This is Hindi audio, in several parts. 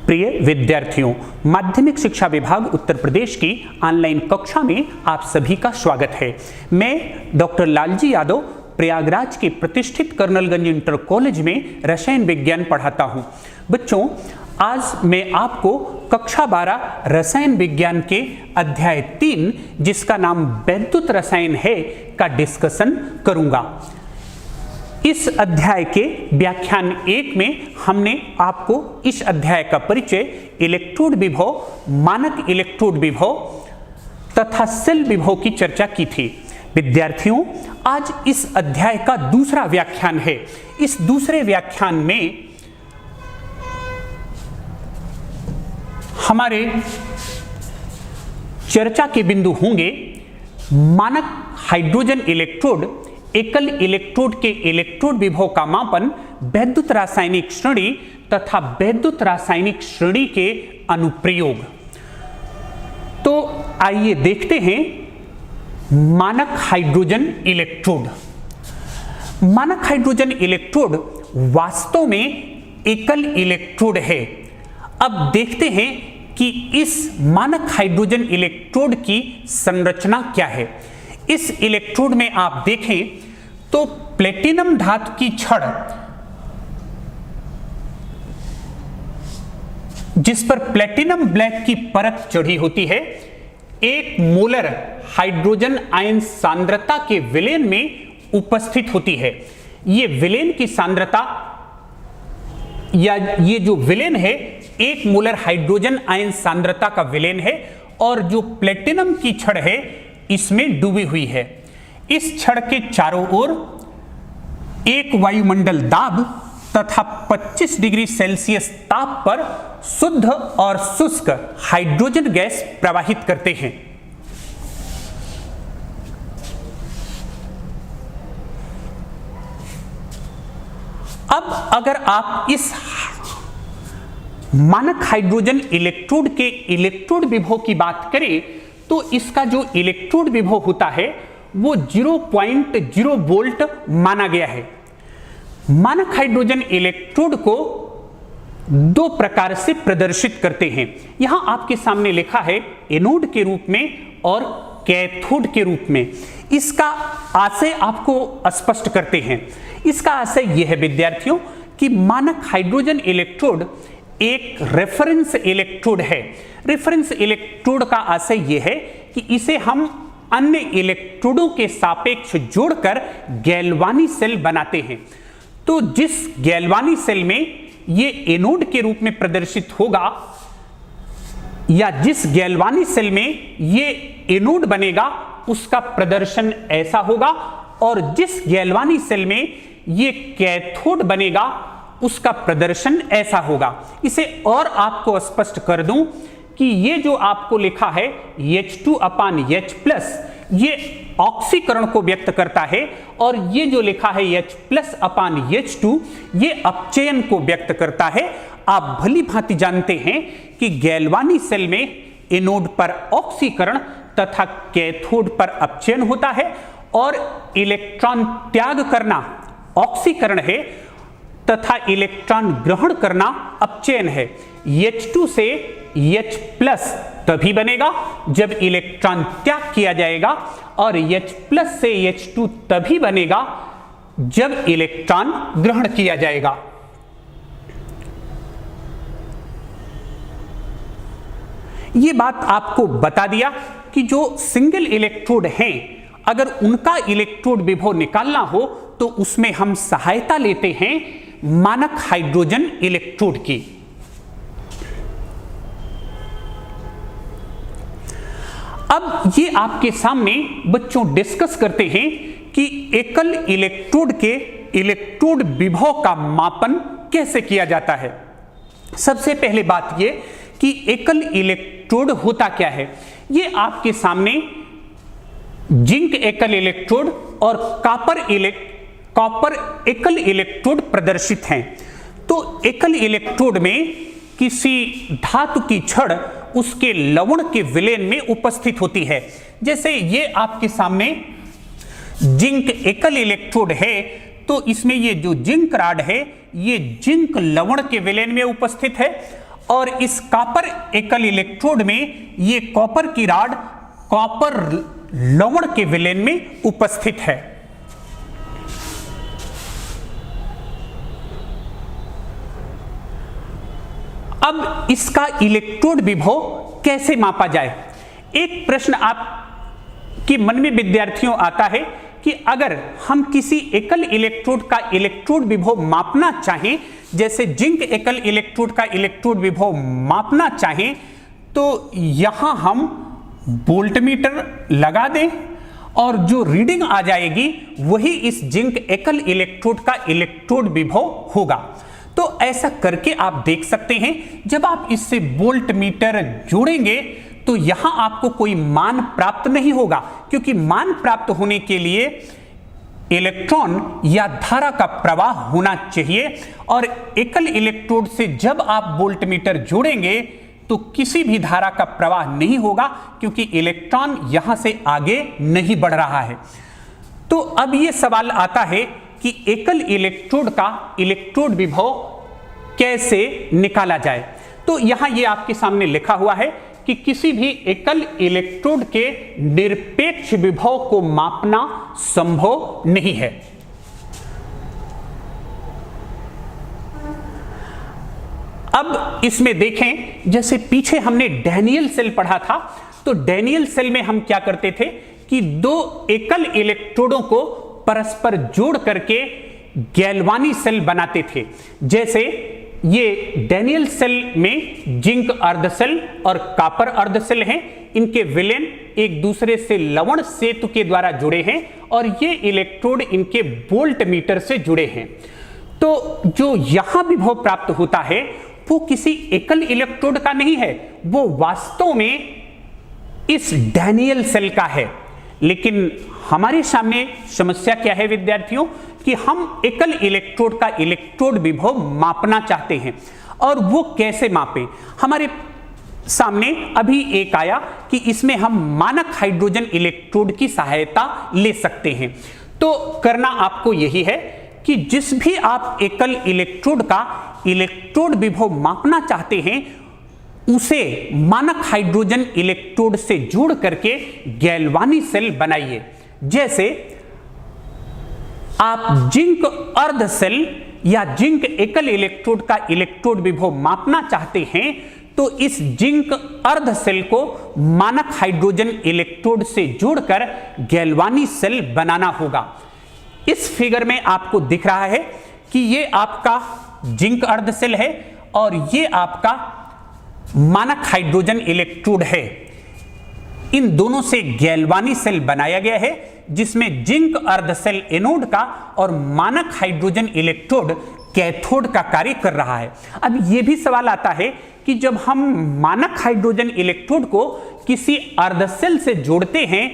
प्रिय विद्यार्थियों, माध्यमिक शिक्षा विभाग उत्तर प्रदेश की ऑनलाइन कक्षा में आप सभी का स्वागत है। मैं डॉक्टर लालजी यादव प्रयागराज के प्रतिष्ठित कर्नलगंज इंटर कॉलेज में रसायन विज्ञान पढ़ाता हूं। बच्चों, आज मैं आपको कक्षा 12 रसायन विज्ञान के अध्याय 3 जिसका नाम वैद्युत रसायन है का डिस्कशन करूंगा। इस अध्याय के व्याख्यान 1 में हमने आपको इस अध्याय का परिचय इलेक्ट्रोड विभव, मानक इलेक्ट्रोड विभव तथा सेल विभव की चर्चा की थी। विद्यार्थियों, आज इस अध्याय का दूसरा व्याख्यान है। इस दूसरे व्याख्यान में हमारे चर्चा के बिंदु होंगे मानक हाइड्रोजन इलेक्ट्रोड, एकल इलेक्ट्रोड के इलेक्ट्रोड विभव का मापन, वैद्युत रासायनिक श्रेणी तथा वैद्युत रासायनिक श्रेणी के अनुप्रयोग। तो आइए देखते हैं मानक हाइड्रोजन इलेक्ट्रोड। मानक हाइड्रोजन इलेक्ट्रोड वास्तव में एकल इलेक्ट्रोड है। अब देखते हैं कि इस मानक हाइड्रोजन इलेक्ट्रोड की संरचना क्या है। इस इलेक्ट्रोड में आप देखें तो प्लेटिनम धातु की छड़ जिस पर प्लेटिनम ब्लैक की परत चढ़ी होती है, 1 मोलर हाइड्रोजन आयन सांद्रता के विलयन में उपस्थित होती है। ये विलयन की सांद्रता या ये जो विलयन है 1 मोलर हाइड्रोजन आयन सांद्रता का विलयन है और जो प्लेटिनम की छड़ है इसमें डूबी हुई है। इस छड़ के चारों ओर एक वायुमंडल दाब तथा 25 डिग्री सेल्सियस ताप पर शुद्ध और शुष्क हाइड्रोजन गैस प्रवाहित करते हैं। अब अगर आप इस मानक हाइड्रोजन इलेक्ट्रोड के इलेक्ट्रोड विभव की बात करें तो इसका जो इलेक्ट्रोड विभव होता है वो 0.0 वोल्ट माना गया है। मानक हाइड्रोजन इलेक्ट्रोड को 2 प्रकार से प्रदर्शित करते हैं। यहां आपके सामने लिखा है एनोड के रूप में और कैथोड के रूप में। इसका आशय आपको स्पष्ट करते हैं। इसका आशय यह है विद्यार्थियों कि मानक हाइड्रोजन इलेक्ट्रोड एक रेफरेंस इलेक्ट्रोड है। रेफरेंस इलेक्ट्रोड का आशय यह है कि इसे हम अन्य इलेक्ट्रोडों के सापेक्ष जोड़कर गैल्वानी सेल बनाते हैं। तो जिस गैल्वानी सेल में ये एनोड के रूप में प्रदर्शित होगा या जिस गैल्वानी सेल में ये एनोड बनेगा उसका प्रदर्शन ऐसा होगा, और जिस गैल्वानी सेल में ये कैथोड बनेगा उसका प्रदर्शन ऐसा होगा। इसे और आपको स्पष्ट कर दूं कि ये जो आपको लिखा है H2/H+, ये ऑक्सीकरण को व्यक्त करता है, और ये जो लिखा है H+/H2 ये अपचयन को व्यक्त करता है। आप भली भांति जानते हैं कि गैल्वानी सेल में एनोड पर ऑक्सीकरण तथा कैथोड पर अपचयन होता है, और इलेक्ट्रॉन त्याग करना ऑक्सीकरण है तथा इलेक्ट्रॉन ग्रहण करना अपचयन है। H2 से H+ तभी बनेगा जब इलेक्ट्रॉन त्याग किया जाएगा, और H+ से H2 तभी बनेगा जब इलेक्ट्रॉन ग्रहण किया जाएगा। यह बात आपको बता दिया कि जो सिंगल इलेक्ट्रोड हैं, अगर उनका इलेक्ट्रोड विभव निकालना हो तो उसमें हम सहायता लेते हैं मानक हाइड्रोजन इलेक्ट्रोड की। अब ये आपके सामने बच्चों डिस्कस करते हैं कि एकल इलेक्ट्रोड के इलेक्ट्रोड विभव का मापन कैसे किया जाता है। सबसे पहले बात ये कि एकल इलेक्ट्रोड होता क्या है। ये आपके सामने जिंक एकल इलेक्ट्रोड और कॉपर एकल इलेक्ट्रोड प्रदर्शित हैं। तो एकल इलेक्ट्रोड में किसी धातु की छड़ उसके लवण के विलयन में उपस्थित होती है। जैसे ये आपके सामने जिंक एकल इलेक्ट्रोड है, तो इसमें ये जो जिंक रॉड है ये जिंक लवण के विलयन में उपस्थित है, और इस कॉपर एकल इलेक्ट्रोड में ये कॉपर की रॉड कॉपर लवण के विलेन में उपस्थित है। अब इसका इलेक्ट्रोड विभव कैसे मापा जाए? एक प्रश्न आपके मन में विद्यार्थियों आता है कि अगर हम किसी एकल इलेक्ट्रोड का इलेक्ट्रोड विभव मापना चाहें, जैसे जिंक एकल इलेक्ट्रोड का इलेक्ट्रोड विभव मापना चाहें, तो यहां हम वोल्टमीटर लगा दें और जो रीडिंग आ जाएगी वही इस जिंक एकल इलेक्ट्रोड का इलेक्ट्रोड विभव होगा। तो ऐसा करके आप देख सकते हैं, जब आप इससे वोल्टमीटर जोड़ेंगे तो यहां आपको कोई मान प्राप्त नहीं होगा, क्योंकि मान प्राप्त होने के लिए इलेक्ट्रॉन या धारा का प्रवाह होना चाहिए, और एकल इलेक्ट्रोड से जब आप वोल्टमीटर जोड़ेंगे तो किसी भी धारा का प्रवाह नहीं होगा, क्योंकि इलेक्ट्रॉन यहां से आगे नहीं बढ़ रहा है। तो अब यह सवाल आता है कि एकल इलेक्ट्रोड का इलेक्ट्रोड विभव कैसे निकाला जाए। तो यहां यह आपके सामने लिखा हुआ है कि किसी भी एकल इलेक्ट्रोड के निरपेक्ष विभव को मापना संभव नहीं है। अब इसमें देखें, जैसे पीछे हमने डैनियल सेल पढ़ा था, तो डैनियल सेल में हम क्या करते थे कि दो एकल इलेक्ट्रोडों को परस्पर जोड़ करके गैल्वानी सेल बनाते थे। जैसे ये डैनियल सेल में जिंक अर्ध सेल और कॉपर अर्ध सेल हैं, इनके विलेन एक दूसरे से लवण सेतु के द्वारा जुड़े हैं और ये इलेक्ट्रोड इनके वोल्टमीटर से जुड़े हैं। तो जो यहां विभव प्राप्त होता है वो किसी एकल इलेक्ट्रोड का नहीं है, वो वास्तव में इस डैनियल सेल का है। लेकिन हमारे सामने समस्या क्या है विद्यार्थियों, कि हम एकल इलेक्ट्रोड का इलेक्ट्रोड विभव मापना चाहते हैं, और वो कैसे मापें। हमारे सामने अभी एक आया कि इसमें हम मानक हाइड्रोजन इलेक्ट्रोड की सहायता ले सकते हैं। तो करना आपको यही है कि जिस भी आप एकल इलेक्ट्रोड का इलेक्ट्रोड विभव मापना चाहते हैं उसे मानक हाइड्रोजन इलेक्ट्रोड से जोड़ करके गैल्वानी सेल बनाइए। जैसे आप जिंक अर्ध सेल या जिंक एकल इलेक्ट्रोड का इलेक्ट्रोड विभव मापना चाहते हैं, तो इस जिंक अर्ध सेल को मानक हाइड्रोजन इलेक्ट्रोड से जोड़कर गैल्वानी सेल बनाना होगा। इस फिगर में आपको दिख रहा है कि ये आपका जिंक अर्ध सेल है और ये आपका मानक हाइड्रोजन इलेक्ट्रोड है। इन दोनों से गैल्वानी सेल बनाया गया है, जिसमें जिंक अर्ध सेल एनोड का और मानक हाइड्रोजन इलेक्ट्रोड कैथोड का कार्य कर रहा है। अब यह भी सवाल आता है कि जब हम मानक हाइड्रोजन इलेक्ट्रोड को किसी अर्ध सेल से जोड़ते हैं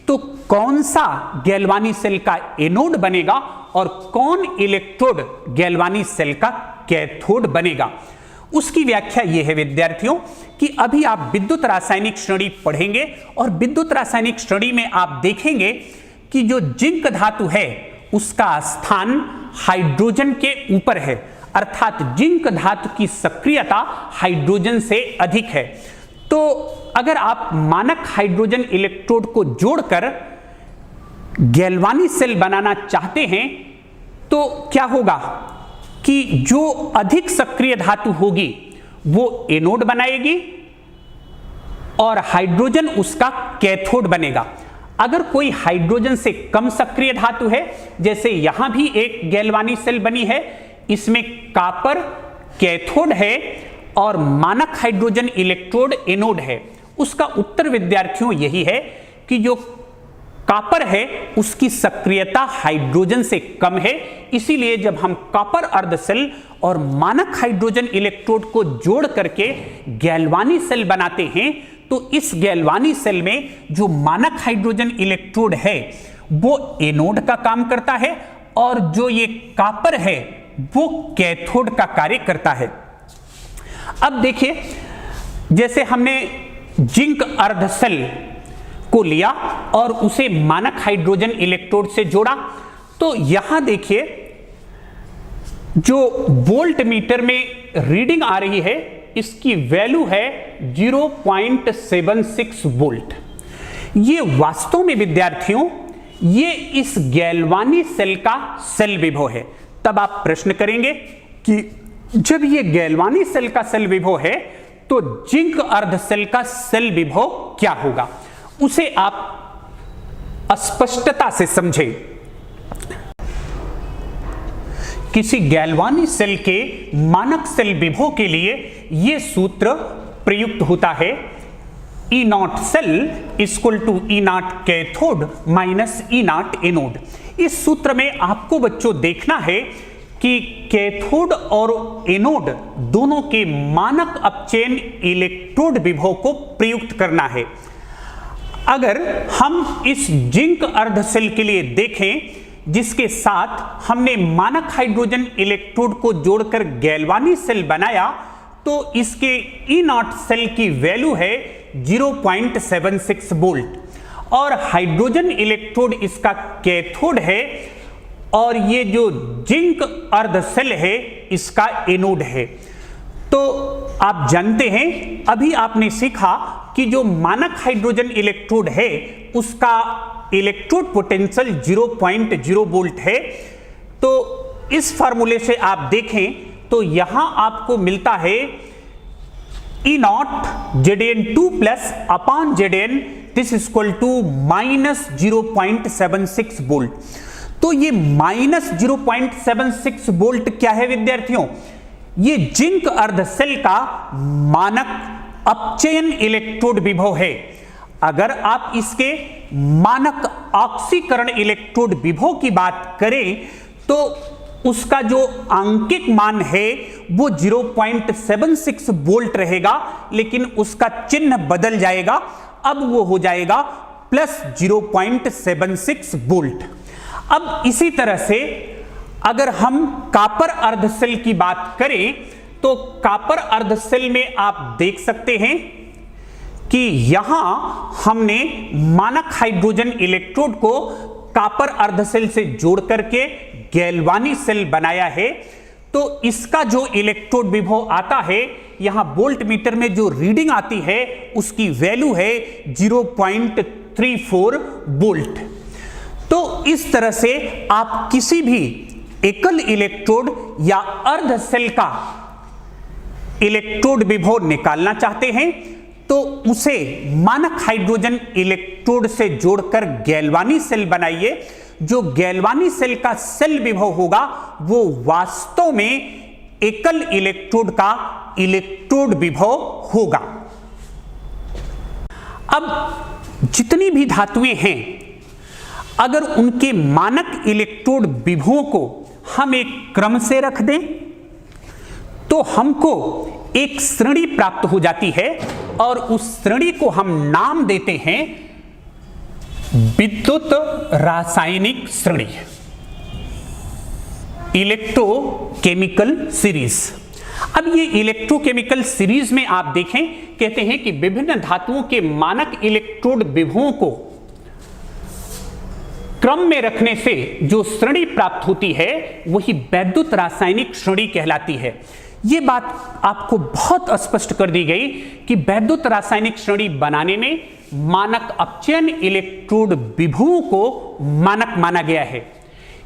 तो कौन सा गैल्वानी सेल का एनोड बनेगा और कौन इलेक्ट्रोड गैल्वानी सेल का कैथोड बनेगा। उसकी व्याख्या यह है विद्यार्थियों कि अभी आप विद्युत रासायनिक श्रेणी पढ़ेंगे और विद्युत रासायनिक श्रेणी में आप देखेंगे कि जो जिंक धातु है उसका स्थान हाइड्रोजन के ऊपर है, अर्थात जिंक धातु की सक्रियता हाइड्रोजन से अधिक है। तो अगर आप मानक हाइड्रोजन इलेक्ट्रोड को जोड़कर गैल्वानी सेल बनाना चाहते हैं तो क्या होगा कि जो अधिक सक्रिय धातु होगी वो एनोड बनाएगी और हाइड्रोजन उसका कैथोड बनेगा। अगर कोई हाइड्रोजन से कम सक्रिय धातु है, जैसे यहां भी एक गैल्वानी सेल बनी है, इसमें कॉपर कैथोड है और मानक हाइड्रोजन इलेक्ट्रोड एनोड है, उसका उत्तर विद्यार्थियों यही है कि जो कॉपर है उसकी सक्रियता हाइड्रोजन से कम है। इसीलिए जब हम कॉपर अर्ध सेल और मानक हाइड्रोजन इलेक्ट्रोड को जोड़ करके गैल्वानी सेल बनाते हैं तो इस गैल्वानी सेल में जो मानक हाइड्रोजन इलेक्ट्रोड है वो एनोड का काम करता है और जो ये कॉपर है वो कैथोड का कार्य करता है। अब देखिए, जैसे हमने जिंक अर्ध सेल को लिया और उसे मानक हाइड्रोजन इलेक्ट्रोड से जोड़ा, तो यहां देखिए जो वोल्टमीटर में रीडिंग आ रही है इसकी वैल्यू है 0.76 वोल्ट। ये वास्तव में विद्यार्थियों ये इस गैल्वानी सेल का सेल विभव है। तब आप प्रश्न करेंगे कि जब ये गैल्वानी सेल का सेल विभव है तो जिंक अर्ध सेल का सेल विभव क्या होगा, उसे आप स्पष्टता से समझें। किसी गैल्वानी सेल के मानक सेल विभव के लिए यह सूत्र प्रयुक्त होता है, E naught cell equal to E naught cathode minus E naught anode. इस सूत्र में आपको बच्चों देखना है कि कैथोड और एनोड दोनों के मानक अपचयन इलेक्ट्रोड विभव को प्रयुक्त करना है। अगर हम इस जिंक अर्ध सेल के लिए देखें जिसके साथ हमने मानक हाइड्रोजन इलेक्ट्रोड को जोड़कर गैल्वानी सेल बनाया, तो इसके E नॉट सेल की वैल्यू है 0.76 वोल्ट और हाइड्रोजन इलेक्ट्रोड इसका कैथोड है और ये जो जिंक अर्ध सेल है इसका एनोड है। तो आप जानते हैं, अभी आपने सीखा कि जो मानक हाइड्रोजन इलेक्ट्रोड है उसका इलेक्ट्रोड पोटेंशियल 0.0 वोल्ट है। तो इस फार्मूले से आप देखें तो यहां आपको मिलता है E naught Zn2 plus upon Zn this equal to minus 0.76 volt. तो ये माइनस 0.76 वोल्ट क्या है विद्यार्थियों, ये जिंक अर्ध सेल का मानक अपचयन इलेक्ट्रोड विभव है। अगर आप इसके मानक ऑक्सीकरण इलेक्ट्रोड विभव की बात करें तो उसका जो आंकिक मान है वो 0.76 वोल्ट रहेगा, लेकिन उसका चिन्ह बदल जाएगा, अब वो हो जाएगा प्लस 0.76 वोल्ट। अब इसी तरह से अगर हम कॉपर अर्ध सेल की बात करें तो कॉपर अर्ध सेल में आप देख सकते हैं कि यहां हमने मानक हाइड्रोजन इलेक्ट्रोड को कॉपर अर्ध सेल से जोड़ करके गैल्वानी सेल बनाया है। तो इसका जो इलेक्ट्रोड विभव आता है, यहां वोल्ट मीटर में जो रीडिंग आती है उसकी वैल्यू है 0.34 वोल्ट। तो इस तरह से आप किसी भी एकल इलेक्ट्रोड या अर्ध सेल का इलेक्ट्रोड विभव निकालना चाहते हैं तो उसे मानक हाइड्रोजन इलेक्ट्रोड से जोड़कर गैल्वानी सेल बनाइए। जो गैल्वानी सेल का सेल विभव होगा वो वास्तव में एकल इलेक्ट्रोड का इलेक्ट्रोड विभव होगा। अब जितनी भी धातुएं हैं, अगर उनके मानक इलेक्ट्रोड विभवों को हम एक क्रम से रख दें तो हमको एक श्रेणी प्राप्त हो जाती है और उस श्रेणी को हम नाम देते हैं विद्युत रासायनिक श्रेणी, इलेक्ट्रोकेमिकल सीरीज। अब ये इलेक्ट्रोकेमिकल सीरीज में आप देखें, कहते हैं कि विभिन्न धातुओं के मानक इलेक्ट्रोड विभवों को क्रम में रखने से जो श्रेणी प्राप्त होती है वही वैद्युत रासायनिक श्रेणी कहलाती है। यह बात आपको बहुत स्पष्ट कर दी गई कि वैद्युत रासायनिक श्रेणी बनाने में मानक अपचयन इलेक्ट्रोड विभवों को मानक माना गया है।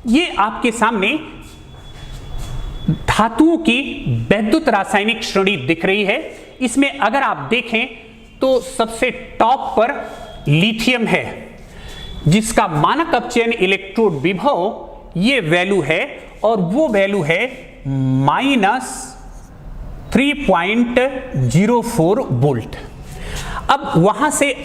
यह आपके सामने धातुओं की वैद्युत रासायनिक श्रेणी दिख रही है। इसमें अगर आप देखें तो सबसे टॉप पर लिथियम है जिसका मानक अपचयन इलेक्ट्रोड विभव ये वैल्यू है और वो वैल्यू है -3.04 वोल्ट। अब वहां से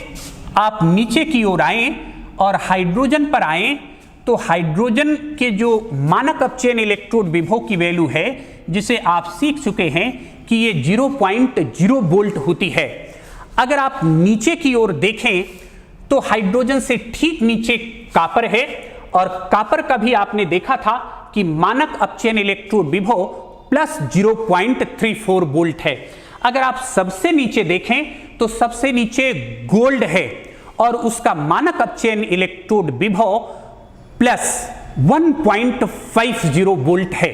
आप नीचे की ओर आए और हाइड्रोजन पर आए तो हाइड्रोजन के जो मानक अपचयन इलेक्ट्रोड विभव की वैल्यू है जिसे आप सीख चुके हैं कि ये 0.0 वोल्ट होती है। अगर आप नीचे की ओर देखें तो हाइड्रोजन से ठीक नीचे कॉपर है और कॉपर का भी आपने देखा था कि मानक अपचयन इलेक्ट्रोड विभव प्लस 0.34 वोल्ट है। अगर आप सबसे नीचे देखें तो सबसे नीचे गोल्ड है और उसका मानक अपचयन इलेक्ट्रोड विभव प्लस 1.50 वोल्ट है।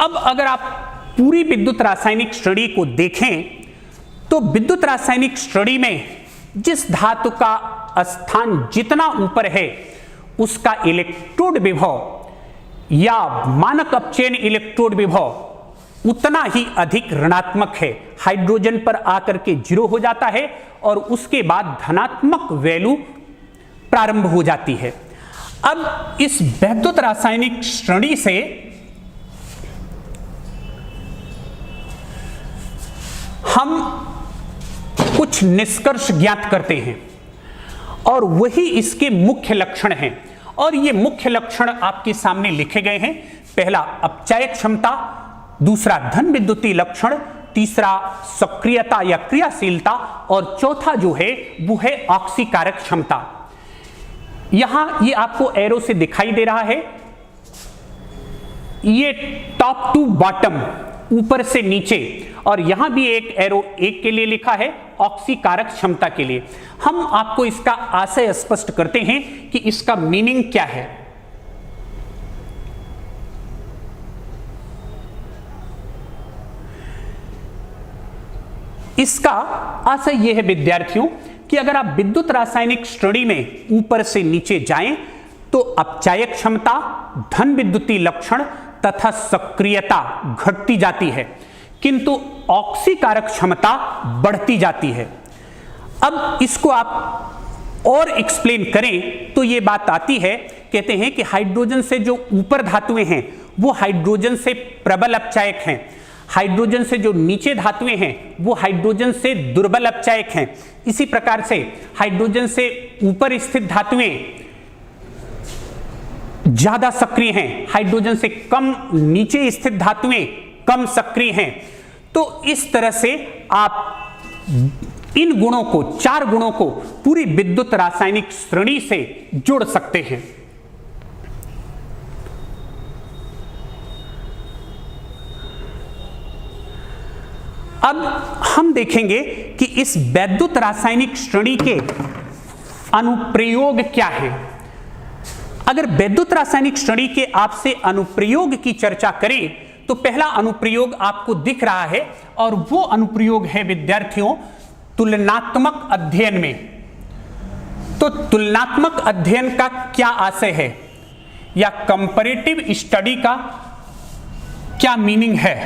अब अगर आप पूरी विद्युत रासायनिक श्रेणी को देखें तो विद्युत रासायनिक श्रेणी में जिस धातु का स्थान जितना ऊपर है उसका इलेक्ट्रोड विभव या मानक अपचयन इलेक्ट्रोड विभव उतना ही अधिक ऋणात्मक है। हाइड्रोजन पर आकर के 0 हो जाता है और उसके बाद धनात्मक वैल्यू प्रारंभ हो जाती है। अब इस वैद्युत रासायनिक श्रेणी से हम कुछ निष्कर्ष ज्ञात करते हैं और वही इसके मुख्य लक्षण हैं और ये मुख्य लक्षण आपके सामने लिखे गए हैं। पहला अपचायक क्षमता, दूसरा धन विद्युतीय लक्षण, तीसरा सक्रियता या क्रियाशीलता और चौथा जो है वो है ऑक्सीकारक क्षमता। यहां ये आपको एरो से दिखाई दे रहा है, ये टॉप टू बॉटम, ऊपर से नीचे, और यहां भी एक एरो एक के लिए लिखा है ऑक्सीकारक क्षमता के लिए। हम आपको इसका आशय स्पष्ट करते हैं कि इसका मीनिंग क्या है। इसका आशय यह है विद्यार्थियों कि अगर आप विद्युत रासायनिक श्रेणी में ऊपर से नीचे जाएं तो अपचायक क्षमता, धन विद्युतीय लक्षण तथा सक्रियता घटती जाती है किंतु ऑक्सीकारक क्षमता बढ़ती जाती है। अब इसको आप और एक्सप्लेन करें तो ये बात आती है, कहते हैं कि हाइड्रोजन से जो ऊपर धातुएं हैं वो हाइड्रोजन से प्रबल अपचायक हैं, हाइड्रोजन से जो नीचे धातुएं हैं वो हाइड्रोजन से दुर्बल अपचायक हैं। इसी प्रकार से हाइड्रोजन से ऊपर स्थित धातुएं ज्यादा सक्रिय हैं, हाइड्रोजन से कम नीचे स्थित धातुएं कम सक्रिय हैं। तो इस तरह से आप इन गुणों को, 4 गुणों को पूरी विद्युत रासायनिक श्रेणी से जोड़ सकते हैं। अब हम देखेंगे कि इस वैद्युत रासायनिक श्रेणी के अनुप्रयोग क्या हैं। अगर वैद्युत रासायनिक श्रेणी के आपसे अनुप्रयोग की चर्चा करें तो पहला अनुप्रयोग आपको दिख रहा है और वो अनुप्रयोग है विद्यार्थियों तुलनात्मक अध्ययन में। तो तुलनात्मक अध्ययन का क्या आशय है या कंपैरेटिव स्टडी का क्या मीनिंग है।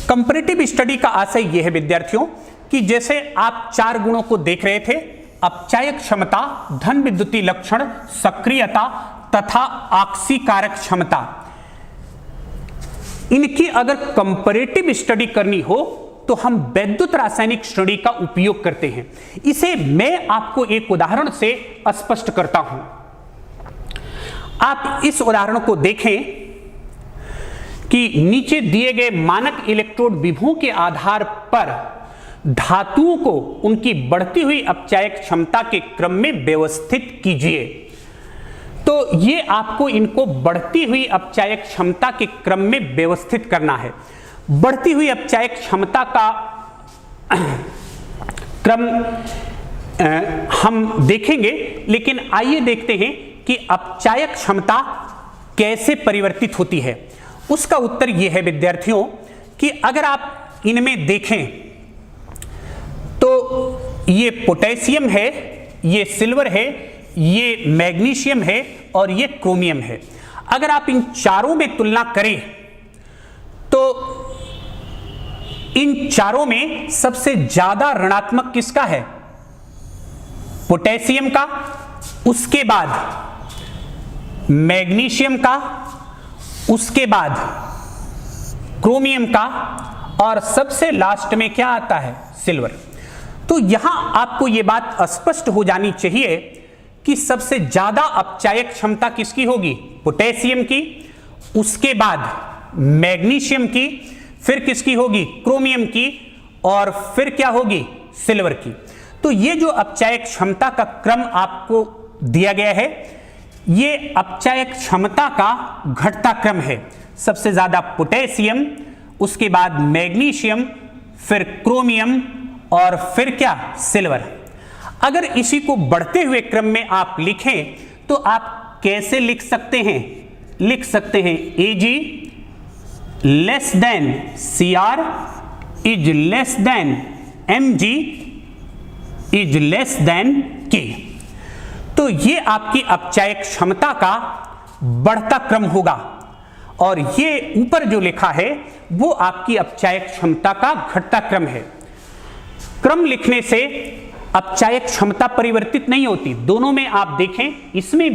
कंपैरेटिव स्टडी का आशय यह है विद्यार्थियों कि जैसे आप 4 गुणों को देख रहे थे, अपचायक क्षमता, धन विद्युतीय लक्षण, सक्रियता तथा ऑक्सीकारक क्षमता, इनकी अगर कंपैरेटिव स्टडी करनी हो तो हम वैद्युत रासायनिक श्रेणी का उपयोग करते हैं। इसे मैं आपको एक उदाहरण से स्पष्ट करता हूं। आप इस उदाहरण को देखें कि नीचे दिए गए मानक इलेक्ट्रोड विभवों के आधार पर धातुओं को उनकी बढ़ती हुई अपचायक क्षमता के क्रम में व्यवस्थित कीजिए। तो ये आपको इनको बढ़ती हुई अपचायक क्षमता के क्रम में व्यवस्थित करना है। बढ़ती हुई अपचायक क्षमता का क्रम हम देखेंगे, लेकिन आइए देखते हैं कि अपचायक क्षमता कैसे परिवर्तित होती है। उसका उत्तर यह है विद्यार्थियों कि अगर आप इनमें देखें तो ये पोटेशियम है, ये सिल्वर है, ये मैग्नीशियम है और ये क्रोमियम है। अगर आप इन चारों में तुलना करें तो इन चारों में सबसे ज्यादा ऋणात्मक किसका है? पोटेशियम का, उसके बाद मैग्नीशियम का, उसके बाद क्रोमियम का और सबसे लास्ट में क्या आता है? सिल्वर। तो यहां आपको यह बात स्पष्ट हो जानी चाहिए कि सबसे ज्यादा अपचायक क्षमता किसकी होगी? पोटेशियम की, उसके बाद मैग्नीशियम की, फिर किसकी होगी? क्रोमियम की, और फिर क्या होगी? सिल्वर की। तो ये जो अपचायक क्षमता का क्रम आपको दिया गया है, ये अपचायक क्षमता का घटता क्रम है। सबसे ज्यादा पोटेशियम, उसके बाद मैग्नीशियम, फिर क्रोमियम और फिर क्या? सिल्वर। अगर इसी को बढ़ते हुए क्रम में आप लिखें तो आप कैसे लिख सकते हैं? लिख सकते हैं Ag less than Cr is less than Mg is less than K। तो ये आपकी अपचायक क्षमता का बढ़ता क्रम होगा और ये ऊपर जो लिखा है वो आपकी अपचायक क्षमता का घटता क्रम है। क्रम लिखने से अपचायक क्षमता परिवर्तित नहीं होती। दोनों में आप देखें, इसमें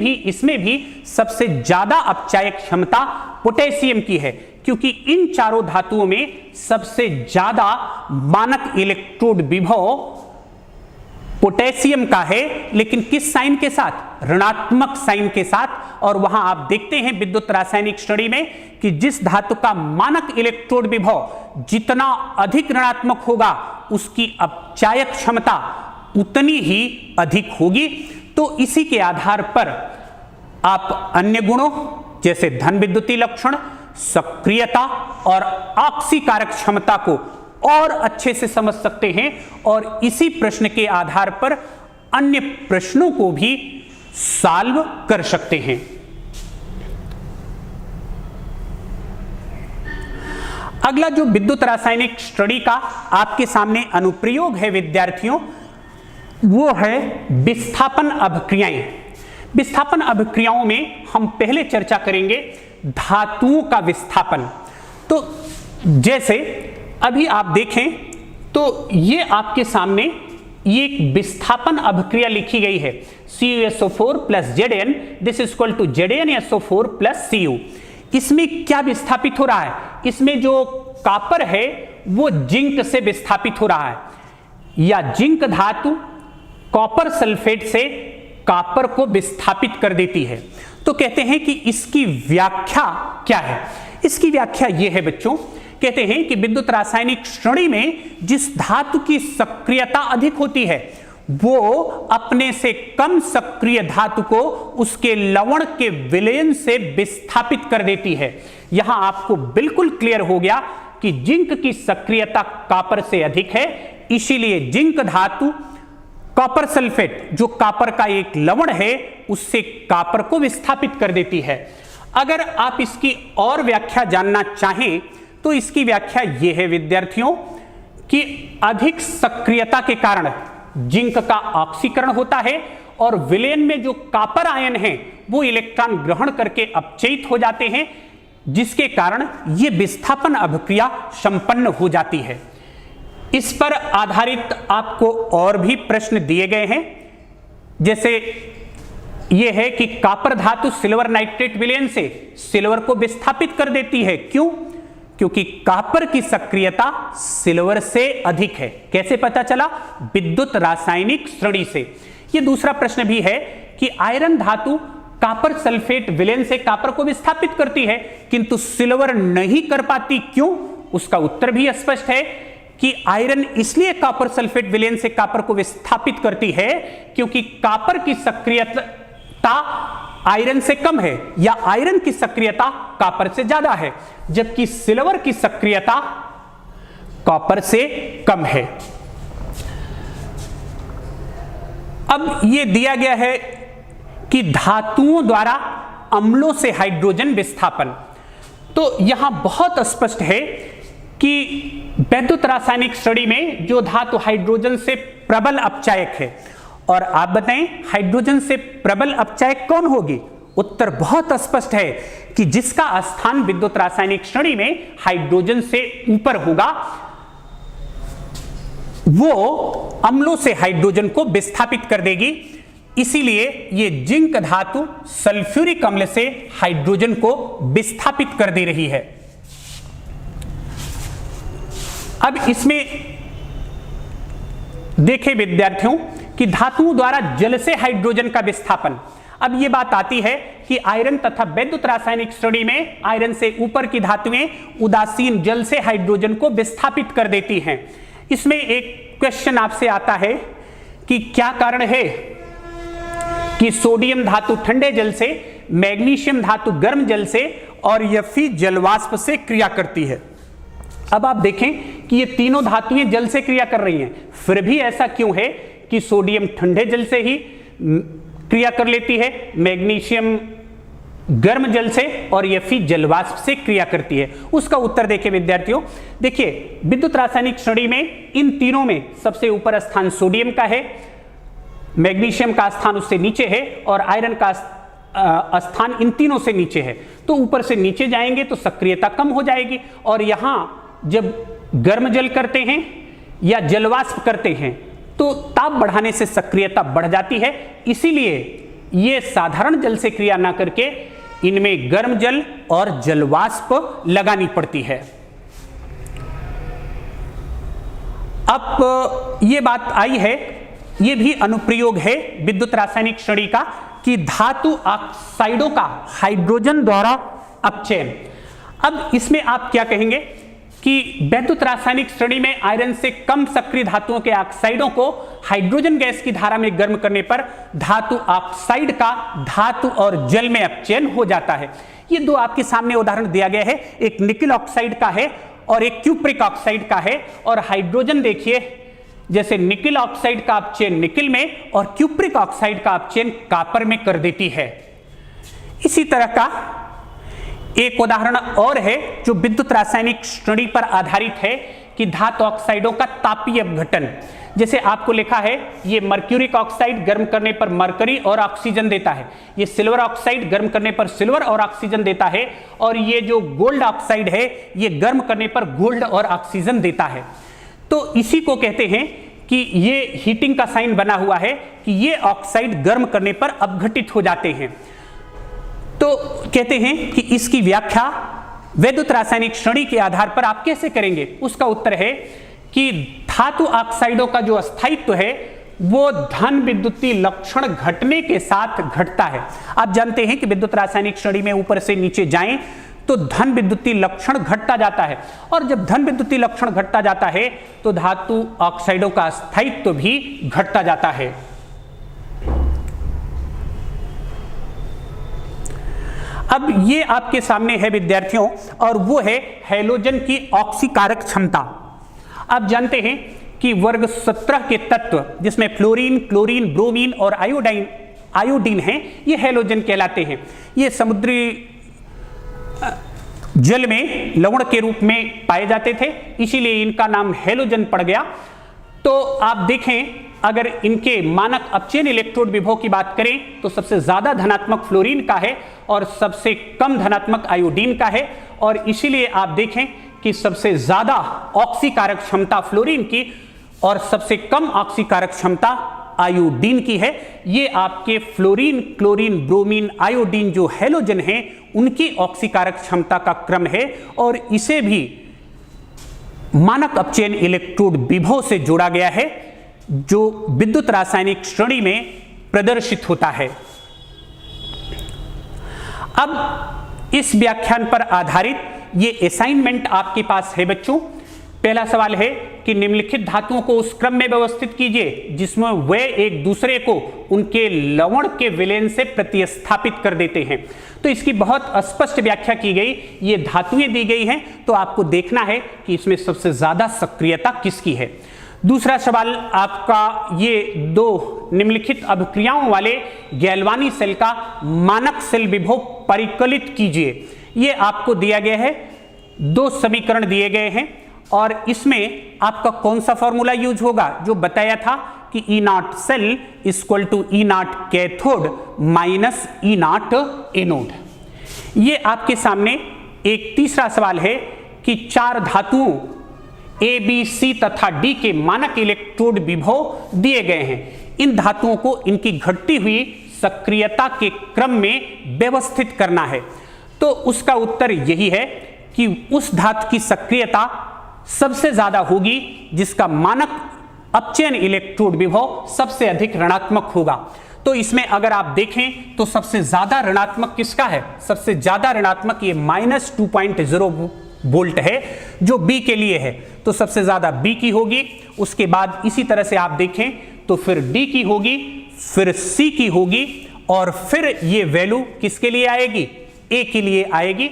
भी सबसे ज्यादा अपचायक क्षमता पोटेशियम की है, क्योंकि इन चारों धातुओं में सबसे ज्यादा मानक इलेक्ट्रोड विभव पोटेशियम का है, लेकिन किस साइन के साथ? ऋणात्मक साइन के साथ। और वहां आप देखते हैं विद्युत रासायनिक स्टडी में कि जिस धातु का मानक इलेक्ट्रोड विभव जितना अधिक ऋणात्मक होगा उसकी अपचायक क्षमता उतनी ही अधिक होगी। तो इसी के आधार पर आप अन्य गुणों जैसे धन विद्युतीय लक्षण, सक्रियता और ऑक्सीकारक क्षमता को और अच्छे से समझ सकते हैं और इसी प्रश्न के आधार पर अन्य प्रश्नों को भी सॉल्व कर सकते हैं। अगला जो विद्युत रासायनिक स्टडी का आपके सामने अनुप्रयोग है विद्यार्थियों, वो है विस्थापन अभिक्रियाएं। विस्थापन अभिक्रियाओं में हम पहले चर्चा करेंगे धातुओं का विस्थापन। तो जैसे अभी आप देखें तो ये आपके सामने ये एक विस्थापन अभिक्रिया लिखी गई है, CuSO4 plus Zn, this is equal to ZnSO4 plus Cu। इसमें क्या विस्थापित हो रहा है? इसमें जो कॉपर है वो जिंक से विस्थापित हो रहा है, या जिंक धातु कॉपर सल्फेट से कॉपर को विस्थापित कर देती है। तो कहते हैं कि इसकी व्याख्या क्या है? इसकी व्याख्या यह है बच्चों, कहते हैं कि विद्युत रासायनिक श्रेणी में जिस धातु की सक्रियता अधिक होती है वो अपने से कम सक्रिय धातु को उसके लवण के विलयन से विस्थापित कर देती है। यहां आपको बिल्कुल क्लियर हो गया कि जिंक की सक्रियता कॉपर से अधिक है, इसीलिए जिंक धातु कॉपर सल्फेट जो कॉपर का एक लवण है उससे कॉपर को विस्थापित कर देती है। अगर आप इसकी और व्याख्या जानना चाहें तो इसकी व्याख्या यह है विद्यार्थियों कि अधिक सक्रियता के कारण जिंक का ऑक्सीकरण होता है और विलयन में जो कॉपर आयन हैं वो इलेक्ट्रॉन ग्रहण करके अपचयित हो जाते हैं, जिसके कारण यह विस्थापन अभिक्रिया संपन्न हो जाती है। इस पर आधारित आपको और भी प्रश्न दिए गए हैं, जैसे यह है कि कॉपर धातु सिल्वर नाइट्रेट विलयन से सिल्वर को विस्थापित कर देती है। क्यों? क्योंकि कॉपर की सक्रियता सिल्वर से अधिक है। कैसे पता चला? विद्युत रासायनिक श्रेणी से। यह दूसरा प्रश्न भी है कि आयरन धातु कॉपर सल्फेट विलयन से कॉपर को विस्थापित करती है किंतु सिल्वर नहीं कर पाती। क्यों? उसका उत्तर भी स्पष्ट है कि आयरन इसलिए कॉपर सल्फेट विलयन से कॉपर को विस्थापित करती है क्योंकि कॉपर की सक्रियता आयरन से कम है या आयरन की सक्रियता कॉपर से ज्यादा है, जबकि सिल्वर की सक्रियता कॉपर से कम है। अब यह दिया गया है कि धातुओं द्वारा अम्लों से हाइड्रोजन विस्थापन। तो यहां बहुत स्पष्ट है कि विद्युत रासायनिक श्रेणी में जो धातु हाइड्रोजन से प्रबल अपचायक है, और आप बताएं हाइड्रोजन से प्रबल अपचायक कौन होगी? उत्तर बहुत स्पष्ट है कि जिसका स्थान विद्युत रासायनिक श्रेणी में हाइड्रोजन से ऊपर होगा वो अम्लों से हाइड्रोजन को विस्थापित कर देगी। इसीलिए ये जिंक धातु सल्फ्यूरिक अम्ल से हाइड्रोजन को विस्थापित कर दे रही है। अब इसमें देखें विद्यार्थियों कि धातुओं द्वारा जल से हाइड्रोजन का विस्थापन। अब यह बात आती है कि आयरन तथा विद्युत रासायनिक श्रेणी में आयरन से ऊपर की धातुएं उदासीन जल से हाइड्रोजन को विस्थापित कर देती हैं। इसमें एक क्वेश्चन आपसे आता है कि क्या कारण है कि सोडियम धातु ठंडे जल से, मैग्नीशियम धातु गर्म जल से और Fe जलवाष्प से क्रिया करती है। अब आप देखें कि ये तीनों धातुएं जल से क्रिया कर रही हैं, फिर भी ऐसा क्यों है कि सोडियम ठंडे जल से ही क्रिया कर लेती है, मैग्नीशियम गर्म जल से और Fe जलवाष्प से क्रिया करती है। उसका उत्तर देखिए विद्यार्थियों, देखिए विद्युत रासायनिक श्रेणी में इन तीनों में सबसे ऊपर स्थान सोडियम का है, मैग्नीशियम का स्थान उससे नीचे है और आयरन का स्थान इन तीनों से नीचे है। तो ऊपर से नीचे जाएंगे तो सक्रियता कम हो जाएगी, और यहां जब गर्म जल करते हैं या जलवाष्प करते हैं तो ताप बढ़ाने से सक्रियता बढ़ जाती है। इसीलिए ये साधारण जल से क्रिया ना करके इनमें गर्म जल और जलवाष्प लगानी पड़ती है। अब ये बात आई है, ये भी अनुप्रयोग है विद्युत रासायनिक श्रेणी का कि धातु ऑक्साइडों का हाइड्रोजन द्वारा अपचयन। अब इसमें आप क्या कहेंगे कि विद्युत रासायनिक श्रेणी में आयरन से कम सक्रिय धातुओं के ऑक्साइडों को हाइड्रोजन गैस की धारा में गर्म करने पर धातु ऑक्साइड का धातु और जल में अपचयन हो जाता है। ये दो आपके सामने उदाहरण दिया गया है, एक निकल ऑक्साइड का है और एक क्यूप्रिक ऑक्साइड का है। और हाइड्रोजन देखिए, जैसे निकल ऑक्साइड का अपचयन निकल में और क्यूप्रिक ऑक्साइड का अपचयन कॉपर में कर देती है। इसी तरह का एक उदाहरण और है जो विद्युत रासायनिक श्रेणी पर आधारित है कि धातु ऑक्साइडों का तापीय अपघटन। जैसे आपको लिखा है, ये मर्क्यूरिक ऑक्साइड गर्म करने पर मरकरी और ऑक्सीजन देता है, ये सिल्वर ऑक्साइड गर्म करने पर सिल्वर और ऑक्सीजन देता है, और ये जो गोल्ड ऑक्साइड है ये गर्म करने पर गोल्ड और ऑक्सीजन देता है। तो इसी को कहते हैं कि ये हीटिंग का साइन बना हुआ है कि ये ऑक्साइड गर्म करने पर अपघटित हो जाते हैं। तो कहते हैं कि इसकी व्याख्या विद्युत रासायनिक श्रेणी के आधार पर आप कैसे करेंगे। उसका उत्तर है कि धातु ऑक्साइडों का जो स्थायित्व है वो धन विद्युतीय लक्षण घटने के साथ घटता है। आप जानते हैं कि विद्युत रासायनिक श्रेणी में ऊपर से नीचे जाएं तो धन विद्युतीय लक्षण घटता जाता है, और जब धन विद्युतीय लक्षण घटता जाता है तो धातु ऑक्साइडों का स्थायित्व भी घटता जाता है। अब ये आपके सामने है विद्यार्थियों, और वो है हैलोजन की ऑक्सीकारक क्षमता। आप जानते हैं कि वर्ग 17 के तत्व जिसमें फ्लोरीन, क्लोरीन, ब्रोमीन और आयोडीन हैं, ये हैलोजन कहलाते हैं। ये समुद्री जल में लवण के रूप में पाए जाते थे, इसीलिए इनका नाम हैलोजन पड़ गया। तो आप देखें, अगर इनके मानक अपचयन इलेक्ट्रोड विभव की बात करें तो सबसे ज्यादा धनात्मक फ्लोरीन का है और सबसे कम धनात्मक आयोडीन का है, और इसीलिए आप देखें कि सबसे ज्यादा ऑक्सीकारक क्षमता फ्लोरीन की और सबसे कम ऑक्सीकारक क्षमता आयोडीन की है। ये आपके फ्लोरीन, क्लोरीन, ब्रोमीन, आयोडीन जो हैलोजन हैं उनकी ऑक्सीकारक क्षमता का क्रम है, और इसे भी मानक अपचयन इलेक्ट्रोड विभव से जोड़ा गया है जो विद्युत रासायनिक श्रेणी में प्रदर्शित होता है। अब इस व्याख्यान पर आधारित ये असाइनमेंट आपके पास है बच्चों। पहला सवाल है कि निम्नलिखित धातुओं को उस क्रम में व्यवस्थित कीजिए जिसमें वे एक दूसरे को उनके लवण के विलयन से प्रतिस्थापित कर देते हैं। तो इसकी बहुत स्पष्ट व्याख्या की गई, ये धातुएं दी गई हैं, तो आपको देखना है कि इसमें सबसे ज्यादा सक्रियता किसकी है। दूसरा सवाल आपका, ये दो निम्नलिखित अभिक्रियाओं वाले गैल्वानी सेल का मानक सेल विभव परिकलित कीजिए। ये आपको दिया गया है, दो समीकरण दिए गए हैं, और इसमें आपका कौन सा फॉर्मूला यूज होगा, जो बताया था कि E0 cell equal to E0 cathode minus E0 anode. ये आपके सामने एक तीसरा सवाल है कि चार धातुओं A, B, C तथा D के मानक इलेक्ट्रोड विभव दिए गए हैं। इन धातुओं को इनकी घटती हुई सक्रियता के क्रम में व्यवस्थित करना है। तो उसका उत्तर यही है कि उस धातु की सक्रियता सबसे ज्यादा होगी जिसका मानक अपचयन इलेक्ट्रोड विभव सबसे अधिक ऋणात्मक होगा। तो इसमें अगर आप देखें तो सबसे ज्यादा ऋणात्मक किसका है, सबसे ज्यादा ऋणात्मक ये -2.0 वोल्ट है जो B के लिए है, तो सबसे ज्यादा B की होगी। उसके बाद इसी तरह से आप देखें तो फिर D की होगी, फिर C की होगी, और फिर ये वैल्यू किसके लिए आएगी, A के लिए आएगी।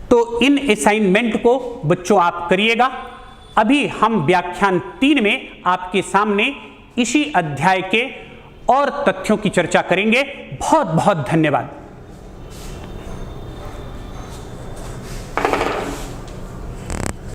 तो इन असाइनमेंट को बच्चों आप करिएगा। अभी हम व्याख्यान 3 में आपके सामने इसी अध्याय के और तथ्यों की चर्चा करेंगे। बहुत बहुत धन्यवाद।